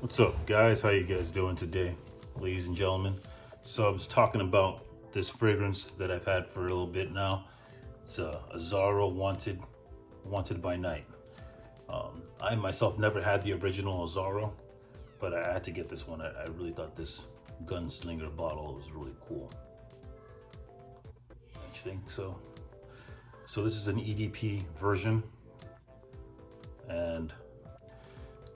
What's up, guys? How you guys doing today, ladies and gentlemen? So I was talking about this fragrance that I've had for a little bit now. It's Azzaro Wanted by Night. I myself never had the original Azzaro, but I had to get this one. I really thought this gunslinger bottle was really cool. Don't you think so? So this is an EDP version, and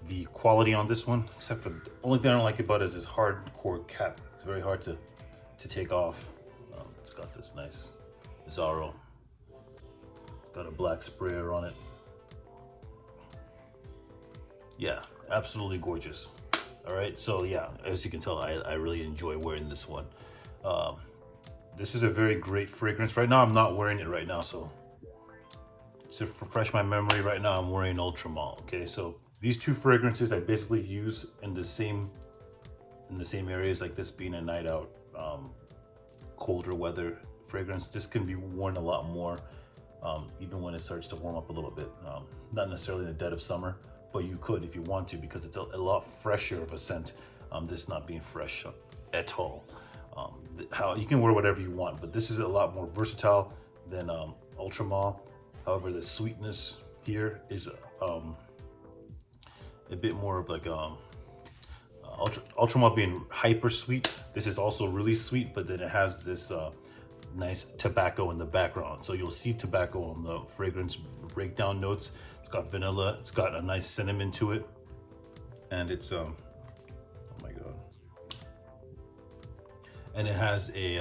the quality on this one, except for the only thing I don't like about it is this hardcore cap. It's very hard to take off. It's got this nice Azzaro. It's got a black sprayer on it. Yeah, absolutely gorgeous. All right, so yeah, as you can tell, I really enjoy wearing this one. This is a very great fragrance. Right now, I'm not wearing it right now, so to refresh my memory, right now I'm wearing Ultramall. Okay, so these two fragrances I basically use in the same areas, like this being a night out, colder weather fragrance. This can be worn a lot more, even when it starts to warm up a little bit. Not necessarily in the dead of summer, but you could if you want to, because it's a lot fresher of a scent. This not being fresh at all. How you can wear whatever you want, but this is a lot more versatile than Ultramall. However, the sweetness here is a bit more of like Ultramall being hyper sweet. This is also really sweet, but then it has this nice tobacco in the background. So you'll see tobacco on the fragrance breakdown notes. It's got vanilla. It's got a nice cinnamon to it, and it's oh my god, and it has a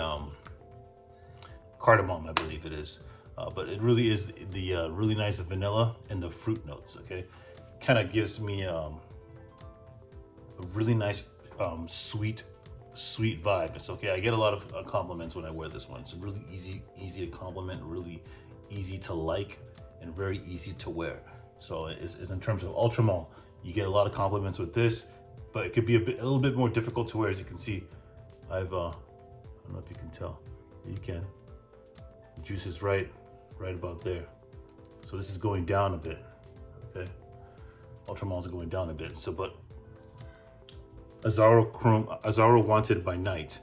cardamom, I believe it is. But it really is the really nice vanilla and the fruit notes. Okay, kind of gives me a really nice sweet vibe. It's okay. I get a lot of compliments when I wear this one. It's really easy to compliment, really easy to like, and very easy to wear. So it's in terms of Ultramall, you get a lot of compliments with this, but it could be a little bit more difficult to wear. As you can see, I don't know if you can tell. You can. The juice is right about there. So this is going down a bit. Okay. Ultramalls are going down a bit. So, but Azzaro Wanted by Night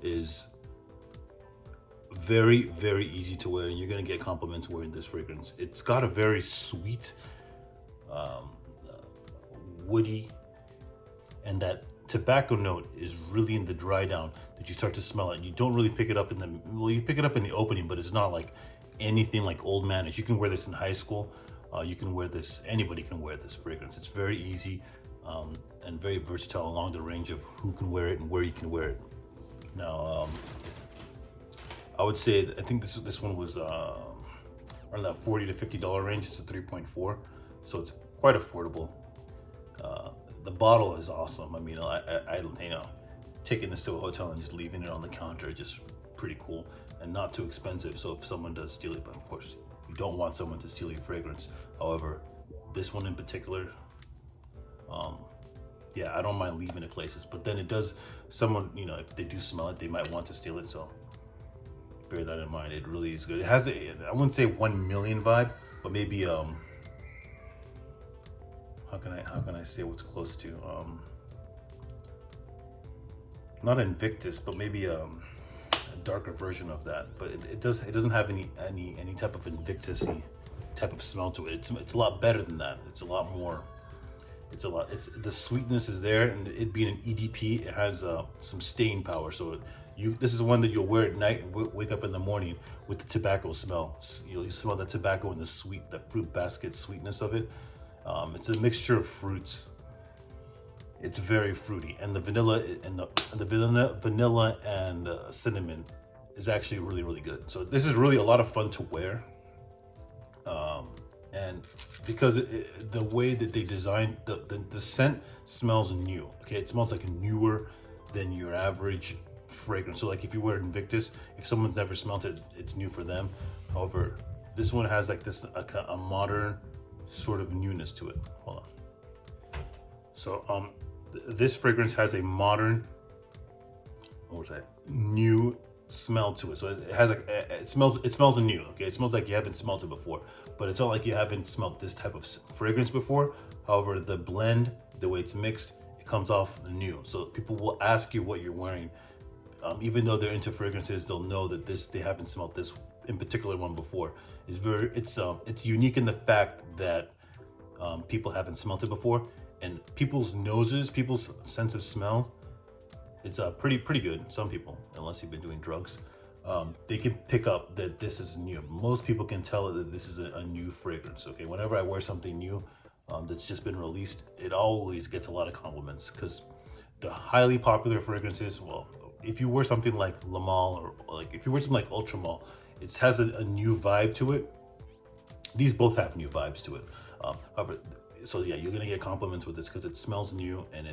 is very, very easy to wear, and you're gonna get compliments wearing this fragrance. It's got a very sweet, woody, and that tobacco note is really in the dry down that you start to smell it. You don't really pick it up you pick it up in the opening, but it's not like anything like Old Manish. You can wear this in high school. You can wear this, anybody can wear this fragrance. It's very easy and very versatile along the range of who can wear it and where you can wear it. Now, I would say, I think this one was around that $40 to $50 range. It's a 3.4, so it's quite affordable. The bottle is awesome. I mean, I taking this to a hotel and just leaving it on the counter, just pretty cool and not too expensive. So if someone does steal it, but of course you don't want someone to steal your fragrance. However, this one in particular, yeah, I don't mind leaving it places, but then it does, someone, if they do smell it, they might want to steal it. So bear that in mind. It really is good. It has I wouldn't say 1 million vibe, but maybe how can I say what's close to not Invictus, but maybe a darker version of that. But it doesn't have any type of Invictus-y type of smell to it. It's a lot better than that. It's a lot more. The sweetness is there, and it being an EDP, it has some staying power. So this is one that you'll wear at night and wake up in the morning with the tobacco smell. You smell the tobacco and the fruit basket sweetness of it. It's a mixture of fruits. It's very fruity, and the vanilla and cinnamon is actually really, really good. So this is really a lot of fun to wear, and because the way that they designed the scent smells new. Okay, it smells like newer than your average fragrance. So like if you wear Invictus, if someone's never smelled it, it's new for them. However, this one has like this a modern sort of newness to it. Hold on. So this fragrance has a modern, new smell to it. So it has like, it smells new. Okay, it smells like you haven't smelled it before, but it's not like you haven't smelled this type of fragrance before. However, the blend, the way it's mixed, it comes off new. So people will ask you what you're wearing. Even though they're into fragrances, they'll know that they haven't smelled this in particular one before. It's unique in the fact that people haven't smelled it before, and people's noses, people's sense of smell, it's pretty good. Some people, unless you've been doing drugs, they can pick up that this is new. Most people can tell that this is a new fragrance. Okay, whenever I wear something new that's just been released, it always gets a lot of compliments, because the highly popular fragrances, well, if you wear something like Le Male, or like if you wear something like Ultra Male, it has a new vibe to it. These both have new vibes to it. However, so yeah, you're gonna get compliments with this because it smells new, and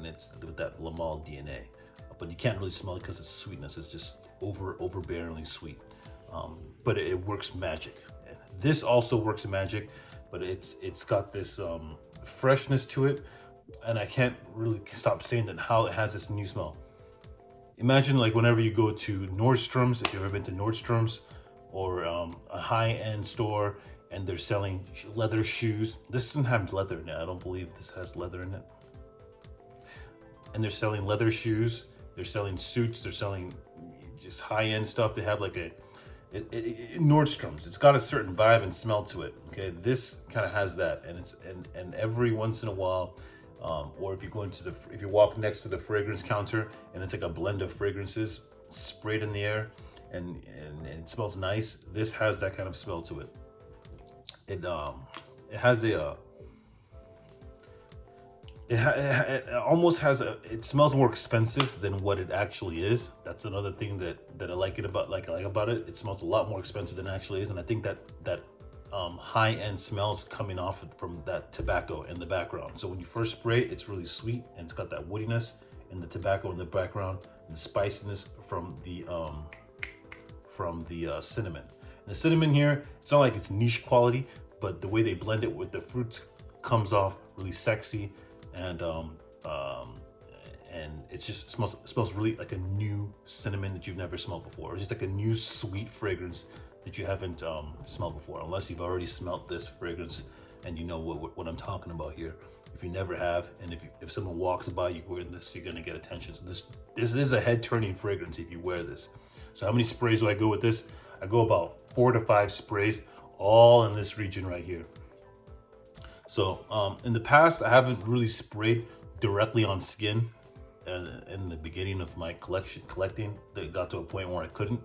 it's with that Le Male DNA. But you can't really smell it because it's sweetness. It's just overbearingly sweet. But it works magic. This also works magic, but it's got this freshness to it, and I can't really stop saying that how it has this new smell. Imagine like whenever you go to Nordstrom's, if you've ever been to Nordstrom's, or a high-end store, and they're selling leather shoes. This doesn't have leather in it. I don't believe this has leather in it. And they're selling leather shoes. They're selling suits. They're selling just high-end stuff. They have like Nordstrom's. It's got a certain vibe and smell to it. Okay, this kind of has that, and every once in a while, or if you walk next to the fragrance counter and it's like a blend of fragrances sprayed in the air, and it smells nice. This has that kind of smell to it. It has it almost has it smells more expensive than what it actually is. That's another thing that I like about it. It smells a lot more expensive than it actually is, and I think that high-end smells coming off from that tobacco in the background. So when you first spray it, it's really sweet, and it's got that woodiness, and the tobacco in the background, and the spiciness from the cinnamon. And the cinnamon here, it's not like it's niche quality, but the way they blend it with the fruits comes off really sexy, and it just smells really like a new cinnamon that you've never smelled before. It's just like a new sweet fragrance that you haven't smelled before, unless you've already smelled this fragrance and you know what I'm talking about here. If you never have, and if someone walks by you wearing this, you're gonna get attention. So this is a head-turning fragrance if you wear this. So how many sprays do I go with this? I go about 4 to 5 sprays, all in this region right here. So in the past, I haven't really sprayed directly on skin. In the beginning of my collecting, that got to a point where I couldn't.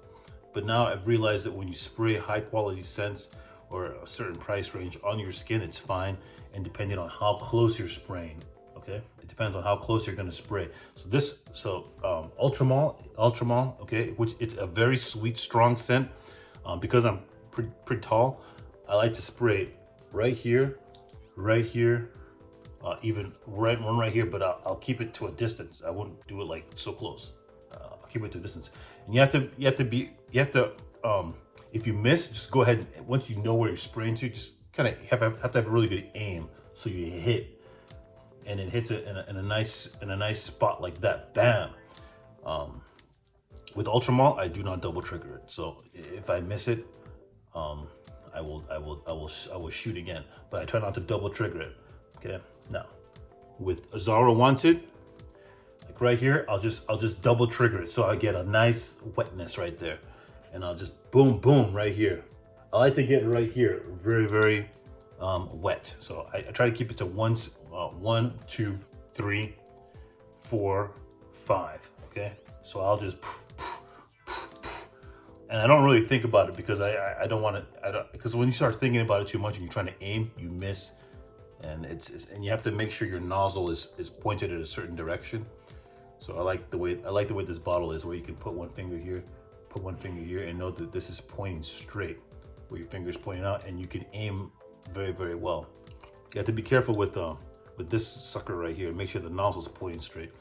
But now I've realized that when you spray high quality scents or a certain price range on your skin, it's fine. And depending on how close you're spraying, okay? It depends on how close you're gonna spray. So Ultra Male, okay, which it's a very sweet, strong scent. Because I'm pretty tall, I like to spray right here, even right here, but I'll keep it to a distance. I won't do it like so close. I'll keep it to a distance. And you have to, if you miss, just go ahead. Once you know where you're spraying to, just kind of have to have a really good aim, so you hit, and it hits it in a nice spot like that. Bam. With Ultra Male, I do not double trigger it. So if I miss it, I will shoot again. But I try not to double trigger it. Okay. Now, with Azzaro Wanted, like right here, I'll just double trigger it, so I get a nice wetness right there, and I'll just boom right here. I like to get right here very wet. So I try to keep it to 1, 2, 3, 4, 5. Okay. So I'll just. And I don't really think about it because I don't want to, because when you start thinking about it too much and you're trying to aim, you miss, and and you have to make sure your nozzle is pointed at a certain direction. So I like the way this bottle is, where you can put one finger here, and know that this is pointing straight, where your finger is pointing out, and you can aim very well. You have to be careful with this sucker right here. Make sure the nozzle is pointing straight.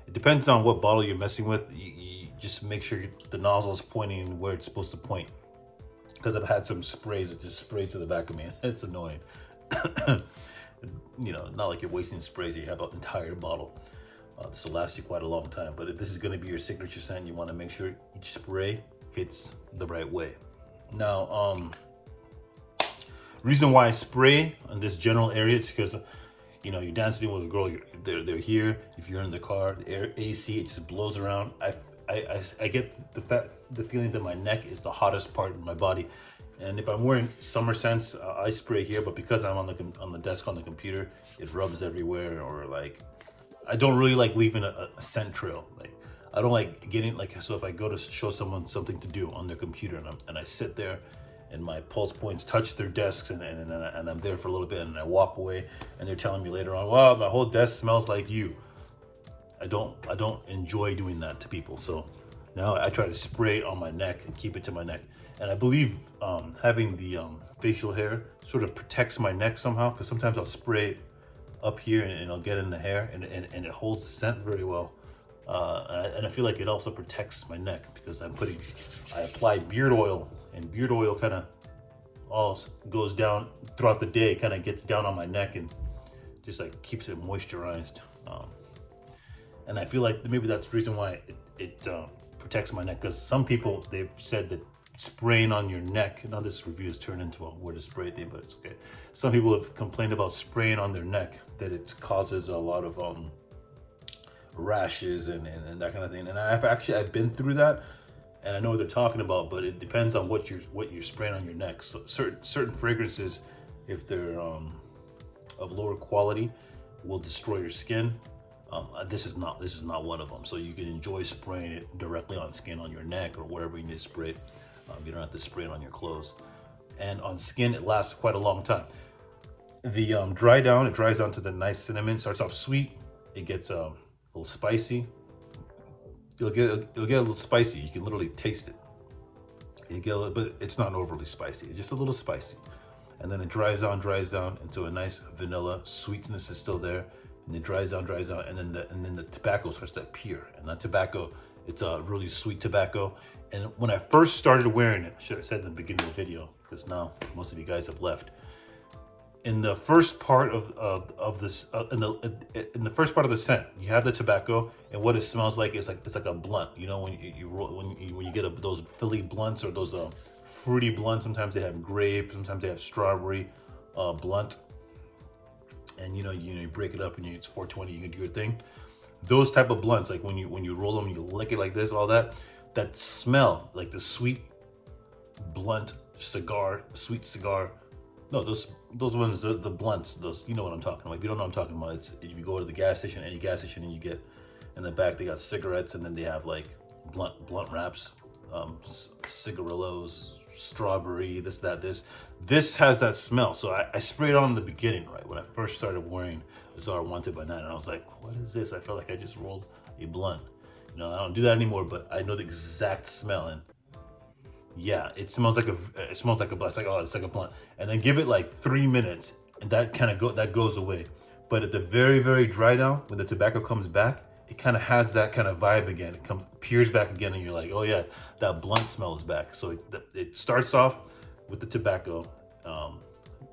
It depends on what bottle you're messing with. You just make sure the nozzle is pointing where it's supposed to point. Because I've had some sprays that just spray to the back of me. It's annoying. You know, not like you're wasting sprays. You have an entire bottle. This will last you quite a long time. But if this is going to be your signature scent, you want to make sure each spray hits the right way. Now, reason why I spray on this general area is because you know, you're dancing with a girl, they're here. If you're in the car, the air AC, it just blows around. I get the feeling that my neck is the hottest part of my body. And if I'm wearing summer scents, I spray here, but because I'm on the desk on the computer, it rubs everywhere. Or like, I don't really like leaving a scent trail. Like, I don't like getting like, so if I go to show someone something to do on their computer and I sit there and my pulse points touch their desks and I'm there for a little bit and I walk away and they're telling me later on, wow, my whole desk smells like you. I don't enjoy doing that to people. So now I try to spray on my neck and keep it to my neck. And I believe having the facial hair sort of protects my neck somehow, because sometimes I'll spray up here and I'll get in the hair and it holds the scent very well. And I feel like it also protects my neck because I apply beard oil, and beard oil kind of all goes down throughout the day, kind of gets down on my neck and just like keeps it moisturized. And I feel like maybe that's the reason why it protects my neck, because some people, they've said that spraying on your neck, now this review has turned into a where to spray thing, but it's okay. Some people have complained about spraying on their neck, that it causes a lot of rashes and that kind of thing. And I've been through that, and I know what they're talking about, but it depends on what you're spraying on your neck. So certain fragrances, if they're of lower quality, will destroy your skin. This is not one of them. So you can enjoy spraying it directly on skin, on your neck, or wherever you need to spray it. You don't have to spray it on your clothes. And on skin, it lasts quite a long time. The it dries down to the nice cinnamon. Starts off sweet. It gets a little spicy. It'll get a little spicy. You can literally taste it. But it's not overly spicy. It's just a little spicy. And then it dries down into a nice vanilla. Sweetness is still there. And it dries down, and then the tobacco starts to appear. And that tobacco, it's a really sweet tobacco. And when I first started wearing it, I should have said in the beginning of the video, because now most of you guys have left. In the first part of this, in the first part of the scent, you have the tobacco, and what it smells like is it's like a blunt. You know, when you get those Philly blunts or those fruity blunts. Sometimes they have grape, sometimes they have strawberry blunt. And you know you break it up and it's 420, you can do your thing. Those type of blunts, like when you roll them, you lick it like this, all that smell, like the sweet blunt cigar, sweet cigar. No, those ones, the blunts, those, you know what I'm talking about. If you don't know what I'm talking about, it's if you go to the gas station, any gas station, and you get in the back, they got cigarettes, and then they have like blunt wraps, cigarillos, strawberry, this has that smell. So I sprayed it on in the beginning, right when I first started wearing Azzaro Wanted by night, and I was like, what is this? I felt like I just rolled a blunt. You know, I don't do that anymore, but I know the exact smell, and yeah, it smells like a blunt. It's like, oh, it's like a blunt. And then give it like 3 minutes, and that goes away. But at the very, very dry down, when the tobacco comes back, it kind of has that kind of vibe again. It peers back again, and you're like, oh yeah, that blunt smells back. So it starts off with the tobacco,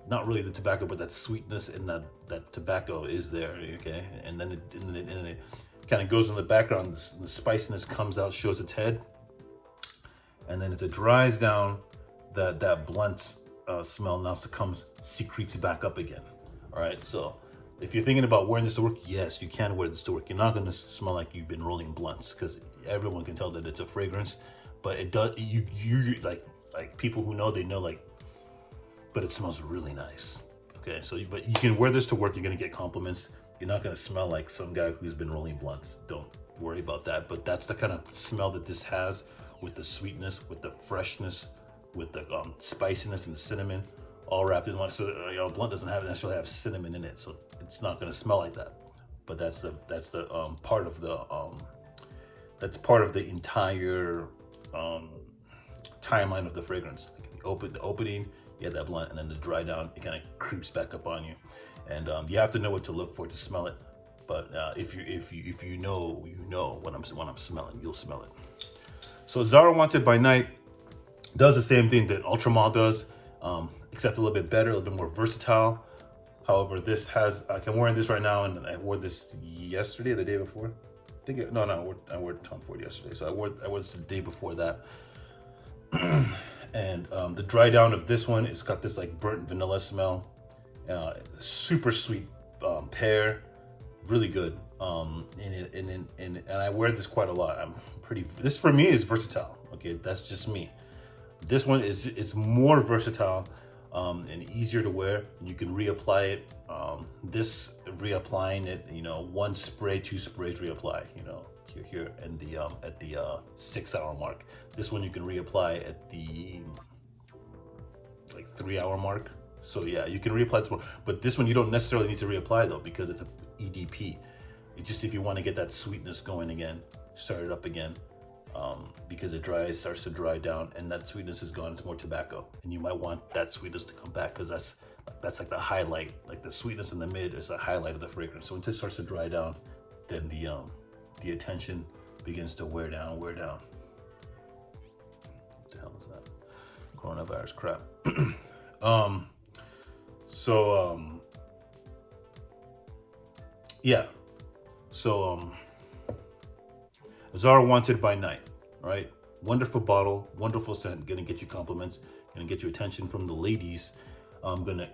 not really the tobacco, but that sweetness and that tobacco is there, okay? And then it kind of goes in the background. The spiciness comes out, shows its head, and then as it dries down, that blunt smell now secretes back up again. All right, so if you're thinking about wearing this to work, yes, you can wear this to work. You're not going to smell like you've been rolling blunts, because everyone can tell that it's a fragrance, but it does. You like people who know, they know, like, but it smells really nice. Okay, so but you can wear this to work. You're going to get compliments. You're not going to smell like some guy who's been rolling blunts. Don't worry about that. But that's the kind of smell that this has, with the sweetness, with the freshness, with the spiciness and the cinnamon, all wrapped in one. So blunt doesn't necessarily have cinnamon in it, so it's not going to smell like that. But that's the part of the entire timeline of the fragrance. Like the opening, you have that blunt, and then the dry down, it kind of creeps back up on you, and you have to know what to look for to smell it. But if you know, what I'm smelling, you'll smell it. So Azzaro Wanted by Night does the same thing that Ultramall does, except a little bit better, a little bit more versatile. However, this has, I'm wearing this right now, and I wore this yesterday or the day before. I wore Tom Ford yesterday, so I wore this the day before that. And the dry down of this one, it's got this like burnt vanilla smell, super sweet pear, really good. And I wear this quite a lot. This for me is versatile. Okay, that's just me. This one it's more versatile and easier to wear. You can reapply it. This reapplying it, you know, 1 spray, 2 sprays reapply, you know, here and the at the 6-hour mark. This one you can reapply at the like 3-hour mark. So yeah, you can reapply this one, but this one you don't necessarily need to reapply though, because it's a EDP. It's just if you want to get that sweetness going again, start it up again, because it starts to dry down, and that sweetness is gone. It's more tobacco, and you might want that sweetness to come back, because that's like the highlight. Like the sweetness in the mid is the highlight of the fragrance. So until it starts to dry down, then the attention begins to wear down. What the hell is that? Coronavirus crap. Yeah. So Azzaro Wanted by night, right? Wonderful bottle, wonderful scent. Gonna get you compliments. Gonna get you attention from the ladies. I'm gonna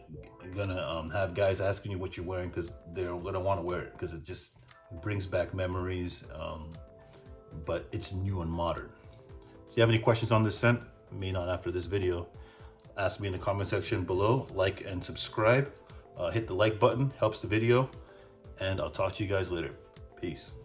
have guys asking you what you're wearing, because they're gonna want to wear it, because it just brings back memories. But it's new and modern. If you have any questions on this scent, may not after this video, ask me in the comment section below. Like and subscribe. Hit the like button, helps the video. And I'll talk to you guys later. Peace.